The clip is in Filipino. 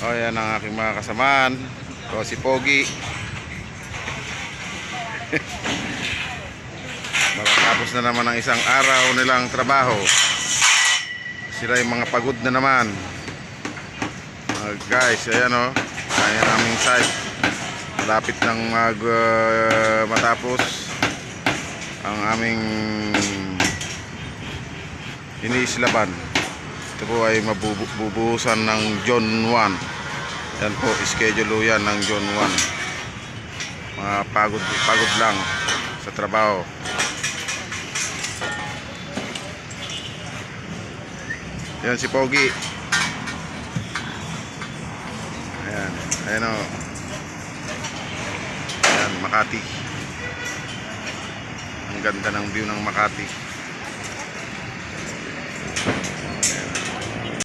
O yan ang aking mga kasamaan. O si Pogi. Matatapos na naman ang isang araw nilang trabaho. Sila yung mga pagod na naman. Guys, ayan o. Ayan aming site. Malapit nang matapos ang aming iniislaban. Ito po ay mabubuhusan ng John 1. Yan po, schedule yan ng John 1. Mga pagod lang sa trabaho. Yan si Pogi. Ayan, ayan o. Ayan, Makati. Ang ganda ng view ng Makati. Ayan.